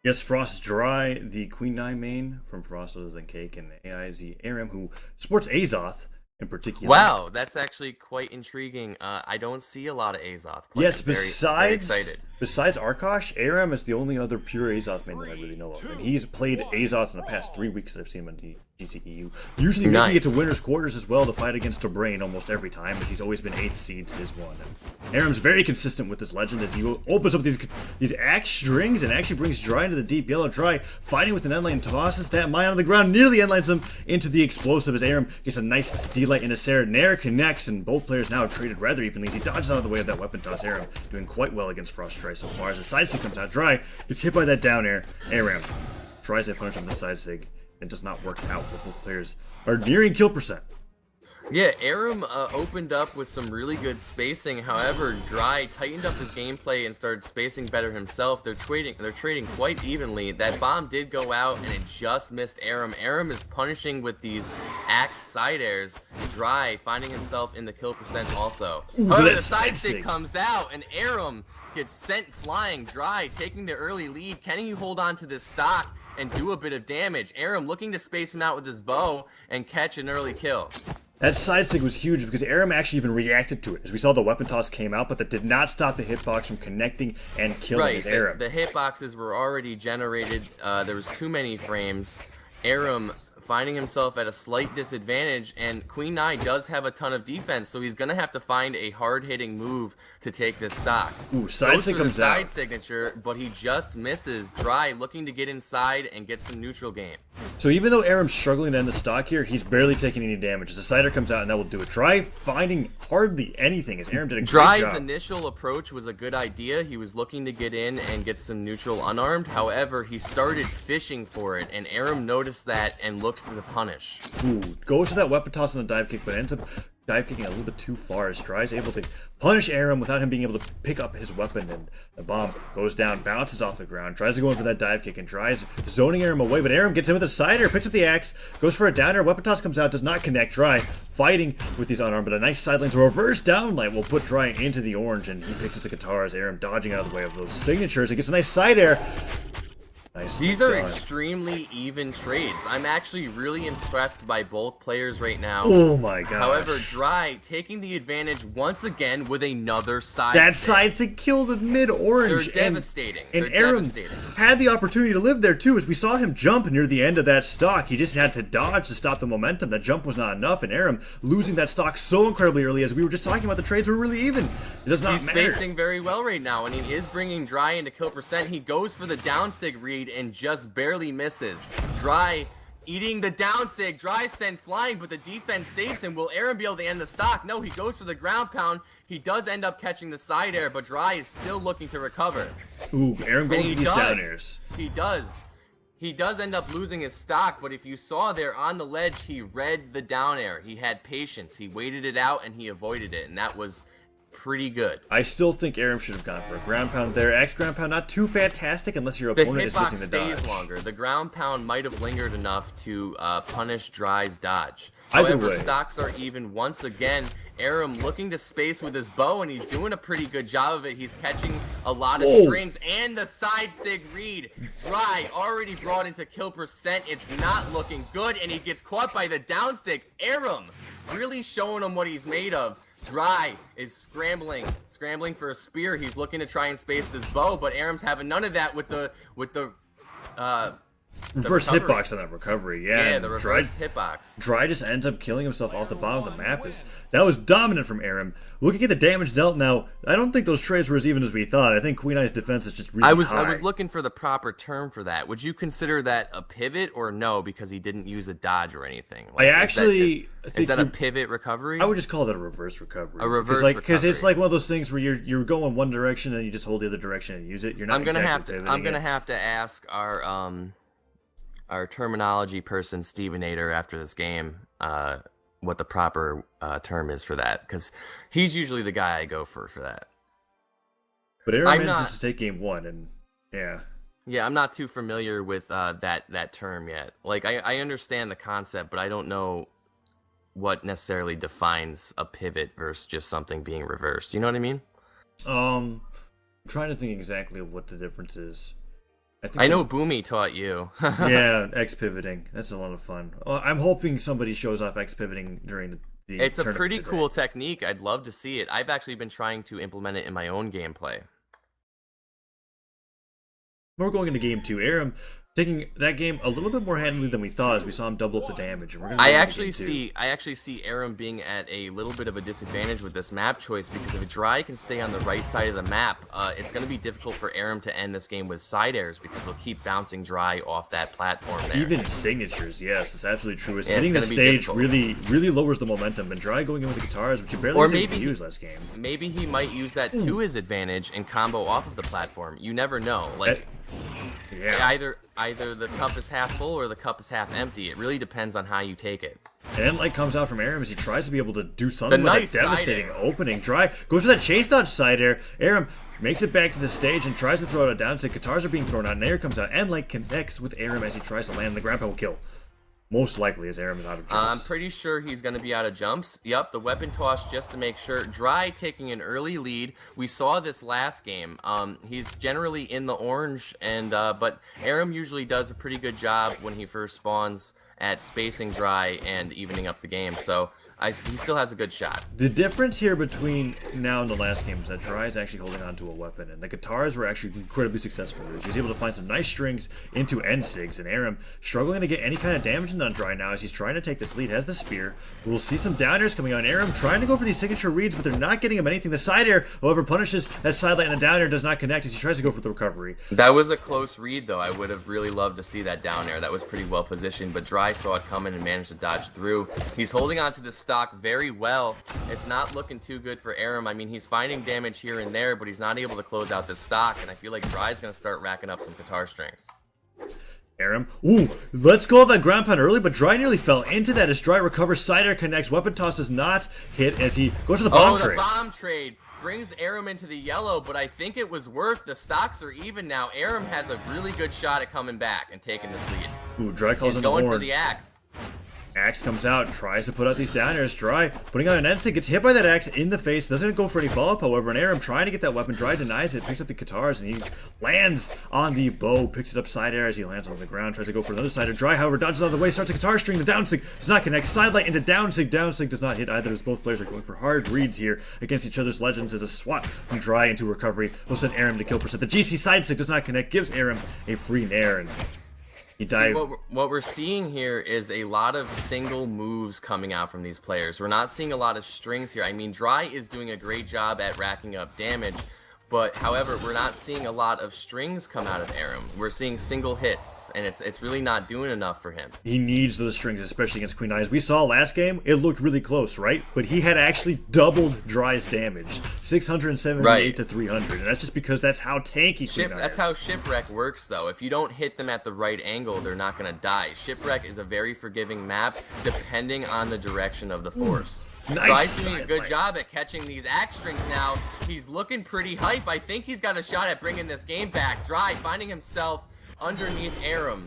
Yes, Frost Dry, the Queen 9 main from Frost Other Than Cake, and AI is the Eramm who sports Azoth in particular. Wow, that's actually quite intriguing. I don't see a lot of Azoth play. Yes, I'm very besides excited. besides Arkosh, Aram is the only other pure Azoth main that I really know of, and he's played Azoth in the past 3 weeks that I've seen him on the GCEU. Usually making it to Nice. winners' quarters as well to fight against Brain almost every time, as he's always been 8th seed to his one. And Aram's very consistent with this legend as he opens up these axe strings and actually brings Dry into the deep yellow. Dry fighting with an end lane, tosses that mine on the ground, nearly end lines him into the explosive as Aram gets a nice D-light into Sarah. Nair connects, and both players now have traded rather evenly as he dodges out of the way of that weapon toss. Aram doing quite well against Frost Dry so far as the side sig comes out. Dry gets hit by that down air. Aram tries to punish him with the side sig. It does not work out, but both players are nearing kill percent. Yeah, Aram opened up with some really good spacing. However, Dry tightened up his gameplay and started spacing better himself. They're trading quite evenly. That bomb did go out and it just missed Aram. Aram is punishing with these axe side airs. Dry finding himself in the kill percent also. However, the side stick comes out and Aram gets sent flying. Dry taking the early lead. Can he hold on to this stock and do a bit of damage? Aram looking to space him out with his bow and catch an early kill. That side sig was huge because Aram actually even reacted to it. As we saw, the weapon toss came out, but that did not stop the hitbox from connecting and killing his Aram. The hitboxes were already generated. There was too many frames. Aram finding himself at a slight disadvantage, and Queen Nai does have a ton of defense, so he's gonna have to find a hard-hitting move to take this stock. Ooh, side sig comes out. Side signature, but he just misses. Dry looking to get inside and get some neutral game. So even though Aram's struggling to end the stock here, he's barely taking any damage. As the cider comes out, and that will do it. Dry finding hardly anything as Aram did a great job. Dry's initial approach was a good idea. He was looking to get in and get some neutral unarmed. However, he started fishing for it, and Aram noticed that and looked to punish. Ooh, goes for that weapon toss and the dive kick, but ends up dive kicking a little bit too far as Dry's able to punish Aram without him being able to pick up his weapon, and the bomb goes down, bounces off the ground, tries to go in for that dive kick, and Dry's zoning Aram away, but Aram gets in with a side air, picks up the axe, goes for a down air, weapon toss comes out, does not connect. Dry fighting with these unarmed, but a nice sideline to reverse down light will put Dry into the orange, and he picks up the guitars. Aram dodging out of the way of those signatures. He gets a nice side air. Nice. These are extremely even trades. I'm actually really impressed by both players right now. Oh my god. However, Dry taking the advantage once again with another side That stick. side stick killed it mid-orange. They're devastating. And They're Aram devastating. had the opportunity to live there too, as we saw him jump near the end of that stock. He just had to dodge to stop the momentum. That jump was not enough, and Aram losing that stock so incredibly early, as we were just talking about, the trades were really even. It does not matter. He's spacing very well right now, and he is bringing Dry into kill percent. He goes for the down sig read and just barely misses. Dry eating the down sig. Dry sent flying, but the defense saves him. Will Aram be able to end the stock? No, he goes for the ground pound. He does end up catching the side air, but Dry is still looking to recover. Ooh, Aram goes for these down airs. He does. He does end up losing his stock, but if you saw there on the ledge, he read the down air. He had patience. He waited it out, and he avoided it, and that was pretty good. I still think Aram should have gone for a ground pound there. X ground pound, not too fantastic unless your opponent is missing the dodge. The hitbox stays longer. The ground pound might have lingered enough to punish Dry's dodge. Either However, way, stocks are even once again. Aram looking to space with his bow, and he's doing a pretty good job of it. He's catching a lot of strings, and the side sig read. Dry already brought into kill percent. It's not looking good, and he gets caught by the down sig. Aram really showing him what he's made of. Dry is scrambling for a spear. He's looking to try and space this bow, but Aram's having none of that with the reverse hitbox on that recovery. Yeah, the reverse hitbox. Dry just ends up killing himself off the bottom of the map. That was dominant from Aram. Looking at the damage dealt now, I don't think those trades were as even as we thought. I think Queen Eye's defense is just really high. I was looking for the proper term for that. Would you consider that a pivot or no, because he didn't use a dodge or anything? Like, I actually is that a pivot recovery? I would just call that a reverse recovery. A reverse recovery. Because it's like one of those things where you're going one direction and you just hold the other direction and use it. You're not. I'm gonna have to ask our terminology person, Steven Nader, after this game, what the proper term is for that, because he's usually the guy I go for that. But Aram manages to take game one, and yeah. Yeah, I'm not too familiar with that term yet. Like, I understand the concept, but I don't know what necessarily defines a pivot versus just something being reversed. You know what I mean? I'm trying to think exactly of what the difference is. I know Boomy taught you. Yeah, X pivoting. That's a lot of fun. Well, I'm hoping somebody shows off X pivoting during the It's a tournament pretty today. cool technique. I'd love to see it. I've actually been trying to implement it in my own gameplay. We're going into game 2. Eramm taking that game a little bit more handily than we thought, as we saw him double up the damage. And we're gonna I go into actually game 2. see Eramm being at a little bit of a disadvantage with this map choice, because if Dry can stay on the right side of the map, it's going to be difficult for Eramm to end this game with side airs, because he'll keep bouncing Dry off that platform there. Even signatures, yes, it's absolutely true. Yeah, Hitting the it's gonna be stage difficult. really lowers the momentum. And Dry going in with the guitars, which you barely Or able maybe to he- use last game. Maybe he might use that to his advantage and combo off of the platform. You never know. Like, Yeah. either the cup is half full or the cup is half empty. It really depends on how you take it. And light comes out from Eramm as he tries to be able to do something with nice that side devastating air. opening. Dry goes for that chase dodge side air. Eramm makes it back to the stage and tries to throw out a down. So guitars are being thrown out. Nair comes out and light connects with Eramm as he tries to land the ground pound kill. Most likely as Eramm is out of jumps. I'm pretty sure he's going to be out of jumps. Yep, the weapon toss just to make sure. Dry taking an early lead. We saw this last game. He's generally in the orange, and but Eramm usually does a pretty good job when he first spawns at spacing Dry and evening up the game. So he still has a good shot. The difference here between now and the last game is that Dry is actually holding on to a weapon, and the guitars were actually incredibly successful. He was able to find some nice strings into N-Sigs, and Eramm struggling to get any kind of damage on Dry now as he's trying to take this lead, has the spear. We'll see some downers coming on. Eramm trying to go for these signature reads, but they're not getting him anything. The side air, however, punishes that side light, and the down air does not connect as he tries to go for the recovery. That was a close read, though. I would have really loved to see that down air. That was pretty well positioned, but Dry saw it coming and managed to dodge through. He's holding on to this stock very well. It's not looking too good for Eramm. I mean, he's finding damage here and there, but he's not able to close out this stock, and I feel like Dry's going to start racking up some guitar strings. Eramm, ooh, let's go that ground pound early, but Dry nearly fell into that as Dry recovers, side air connects, weapon toss does not hit as he goes to the bomb trade. The bomb trade brings Eramm into the yellow, but I think it was worth. The stocks are even now. Eramm has a really good shot at coming back and taking this lead. Ooh, Dry calls He's in the going horn. for the axe. Axe comes out, tries to put out these downers. Dry putting on an N-Sig, gets hit by that axe in the face, doesn't go for any follow-up, however, and Eramm trying to get that weapon. Dry denies it, picks up the guitars, and he lands on the bow, picks it up side air as he lands on the ground, tries to go for another side air. Dry, however, dodges out of the way, starts a guitar string, the downsig does not connect, sidelight into downsig, downsig does not hit either, as both players are going for hard reads here against each other's legends as a swat from Dry into recovery will send Eramm to kill percent. The GC side sig does not connect, gives Eramm a free nair, and he died. What we're seeing here is a lot of single moves coming out from these players. We're not seeing a lot of strings here. I mean, Dry is doing a great job at racking up damage, but however, we're not seeing a lot of strings come out of Eramm. We're seeing single hits, and it's really not doing enough for him. He needs those strings, especially against Queen Eyes. We saw last game, it looked really close, right? But he had actually doubled Dry's damage. 678 to 300. And that's just because that's how tanky Queen Eye is. That's how Shipwreck works, though. If you don't hit them at the right angle, they're not going to die. Shipwreck is a very forgiving map, depending on the direction of the force. Nice. Dry's doing a good job at catching these axe strings now. He's looking pretty hype. I think he's got a shot at bringing this game back. Dry finding himself underneath Eramm.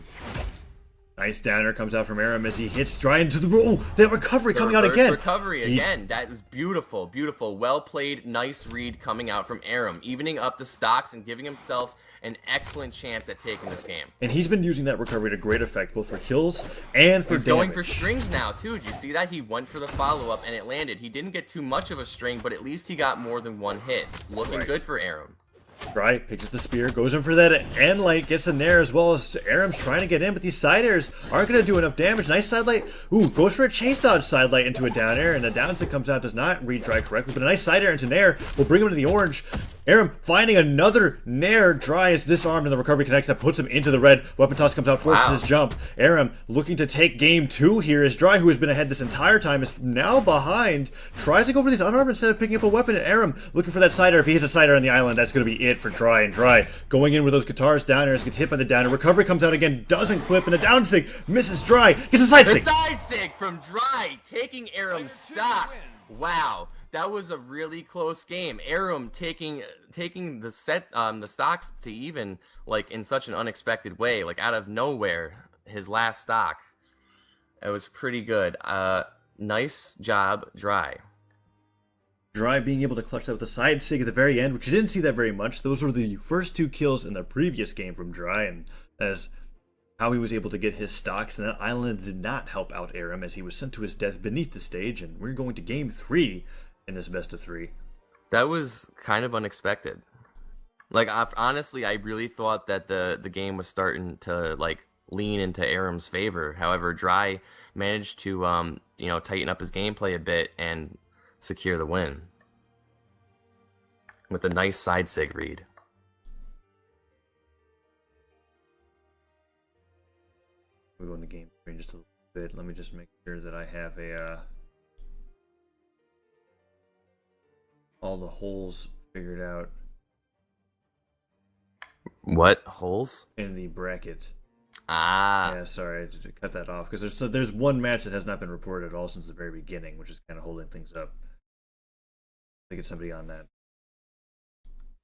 Nice downer comes out from Eramm as he hits Dry into the... Oh, that recovery coming out again. Recovery again. That is beautiful, beautiful. Well played, nice read coming out from Eramm, evening up the stocks and giving himself an excellent chance at taking this game. And he's been using that recovery to great effect, both for kills and for He's damage. going for strings now, too. Did you see that? He went for the follow-up, and it landed. He didn't get too much of a string, but at least he got more than one hit. It's looking good for Eramm. Dry picks up the spear, goes in for that end light, gets the nair as well as Eramm's trying to get in, but these side airs aren't going to do enough damage. Nice side light. Ooh, goes for a chase dodge side light into a down air, and the down that comes out does not read Dry correctly, but a nice side air into nair will bring him to the orange. Eramm finding another nair. Dry is disarmed, and the recovery connects that puts him into the red. Weapon toss comes out, forces his jump. Eramm looking to take game 2 here as Dry, who has been ahead this entire time, is now behind. Tries to go for these unarmed instead of picking up a weapon, and Eramm looking for that side air. If he hits a side air on the island, that's going to be it for Dry, and Dry going in with those guitars, down airs, gets hit by the downer. Recovery comes out again, doesn't clip, and a down sig misses Dry. Gets a side sig. The side sig from Dry, taking Eramm's stock. Wow, that was a really close game. Eramm taking the stocks to even, like, in such an unexpected way, like out of nowhere. His last stock. It was pretty good. Nice job, Dry. Dry being able to clutch that with a side sig at the very end, which you didn't see that very much. Those were the first 2 kills in the previous game from Dry, and as how he was able to get his stocks, and that island did not help out Eramm as he was sent to his death beneath the stage, and we're going to game 3 in this best of 3. That was kind of unexpected. Like, honestly, I really thought that the game was starting to, like, lean into Eramm's favor. However, Dry managed to, you know, tighten up his gameplay a bit and secure the win with a nice side sig read. We'll go into game 3 in just a little bit. Let me just make sure that I have all the holes figured out. What holes in the bracket? Ah, yeah. Sorry, I had to cut that off because there's one match that has not been reported at all since the very beginning, which is kind of holding things up. To get somebody on that.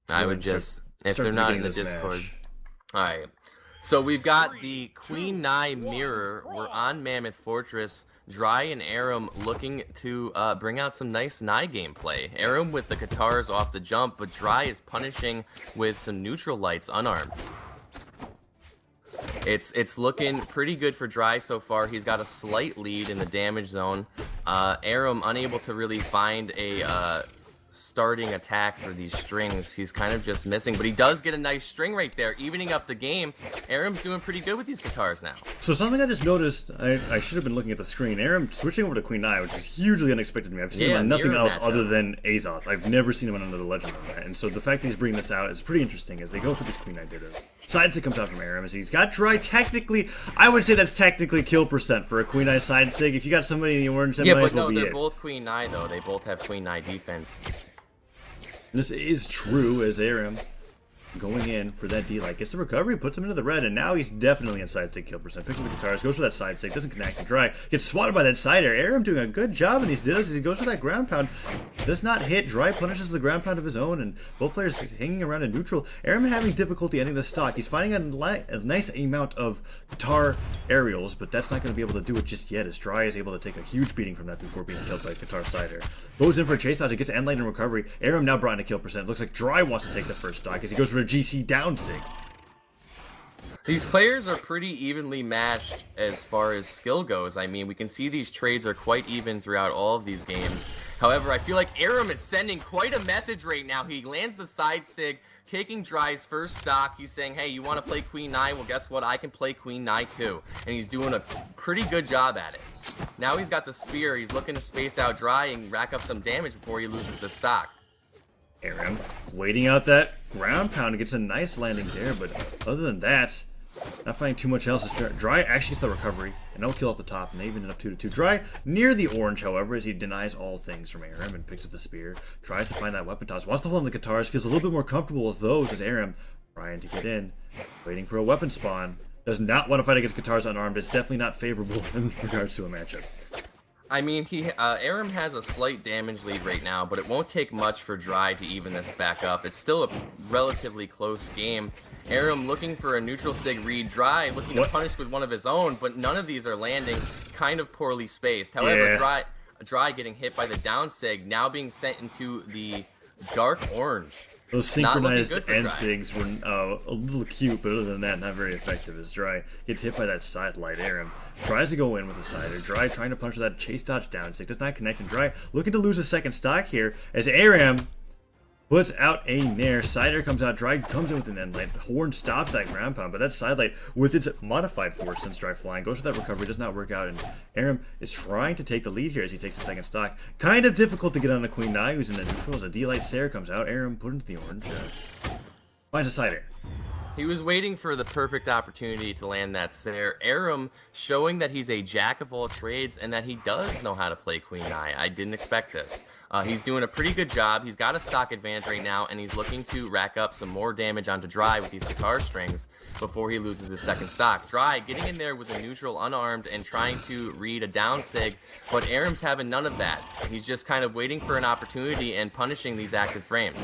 I would just if they're not in the Discord. All right. So we've got the Queen Nai mirror. We're on Mammoth Fortress. Dry and Eramm looking to bring out some nice Nai gameplay. Eramm with the Katars off the jump, but Dry is punishing with some neutral lights unarmed. It's looking pretty good for Dry so far. He's got a slight lead in the damage zone. Eramm unable to really find a starting attack for these strings. He's kind of just missing, but he does get a nice string right there, evening up the game. Eramm's doing pretty good with these Katars now. So something I just noticed, I should have been looking at the screen. Eramm switching over to Queen Nai, which is hugely unexpected to me. I've seen him on nothing else other than Azoth. I've never seen him on another legend on that. And so the fact that he's bringing this out is pretty interesting as they go for this Queen Nai ditto. Side sig comes out from Eramm as he's got Dry technically. I would say that's technically kill percent for a Queen Nai side sig. If you got somebody in the orange, that might as well be it. Yeah, but no, they're both Queen Nai though. They both have Queen Nai defense. This is true as Eramm going in for that D-Light. Gets the recovery, puts him into the red, and now he's definitely in side sig kill percent. Picks up the Katars, goes for that side sig, doesn't connect and Dry. Gets swatted by that side air. Eramm doing a good job in these dittos as he goes for that ground pound. Does not hit. Dry punishes the ground pound of his own, and both players hanging around in neutral. Eramm having difficulty ending the stock. He's finding a nice amount of Katar aerials, but that's not going to be able to do it just yet as Dry is able to take a huge beating from that before being killed by Katar side air. Goes in for a chase out, gets end lane and recovery. Eramm now brought in a kill percent. Looks like Dry wants to take the first stock as he goes for a GC down sig. These players are pretty evenly matched as far as skill goes. I mean, we can see these trades are quite even throughout all of these games. However, I feel like Eramm is sending quite a message right now. He lands the side sig, taking Dry's first stock. He's saying, hey, you want to play Queen Nai? Well, guess what? I can play Queen Nai too. And he's doing a pretty good job at it. Now he's got the spear. He's looking to space out Dry and rack up some damage before he loses the stock. Eramm waiting out that ground pound and gets a nice landing there, but other than that, not finding too much else. Dry actually gets the recovery, and no kill off the top, and they even end up 2-2. Dry near the orange, however, as he denies all things from Eramm and picks up the spear. Tries to find that weapon toss, wants to hold on the Katars, feels a little bit more comfortable with those as Eramm trying to get in, waiting for a weapon spawn. Does not want to fight against Katars unarmed. It's definitely not favorable in regards to a matchup. I mean, Eramm has a slight damage lead right now, but it won't take much for Dry to even this back up. It's still a relatively close game. Eramm looking for a neutral sig read. Dry looking to punish with one of his own, but none of these are landing. Kind of poorly spaced. However, Dry getting hit by the down sig, now being sent into the dark orange. Those synchronized end sigs were a little cute, but other than that, not very effective as Dry gets hit by that side light. Eramm tries to go in with a sider. Dry trying to punch that chase dodge down sig. Does not connect, and Dry looking to lose a second stock here as Eramm puts out a nair. Sider comes out. Dry comes in with an end light. Horn stops that ground pound, but that side light with its modified force since Dry flying goes for that recovery, does not work out, and Eramm is trying to take the lead here as he takes the second stock. Kind of difficult to get on a Queen Nai who's in the neutral as a D-Light Sarah comes out. Eramm put into the orange. Finds a sider. He was waiting for the perfect opportunity to land that Sair. Eramm showing that he's a jack of all trades and that he does know how to play Queen Nai. I didn't expect this. He's doing a pretty good job. He's got a stock advantage right now, and he's looking to rack up some more damage onto Dry with these Katar strings before he loses his second stock. Dry getting in there with a neutral unarmed and trying to read a down sig, but Eramm's having none of that. He's just kind of waiting for an opportunity and punishing these active frames.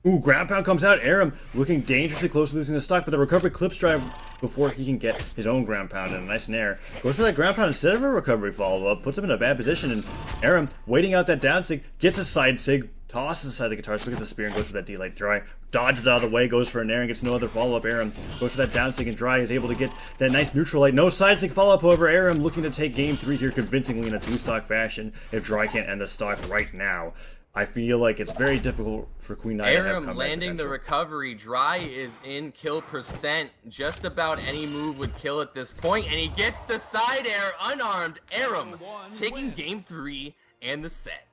Ooh, ground pound comes out. Eramm looking dangerously close to losing the stock, but the recovery clips drive before he can get his own ground pound and a nice nair. Goes for that ground pound instead of a recovery follow-up, puts him in a bad position, and Eramm, waiting out that down sig, gets a side sig, tosses aside the guitars, look at the spear, and goes for that D-light dry. Dodges out of the way, goes for a nair, and gets no other follow-up. Eramm goes for that down sig, and dry is able to get that nice neutral light. No side sig follow-up, however, Eramm looking to take game 3 here convincingly in a 2-stock fashion if dry can't end the stock right now. I feel like it's very difficult for Queen Nai to have Eramm landing the recovery. Dry is in kill percent. Just about any move would kill at this point, and he gets the side air unarmed. Eramm taking game 3 and the set.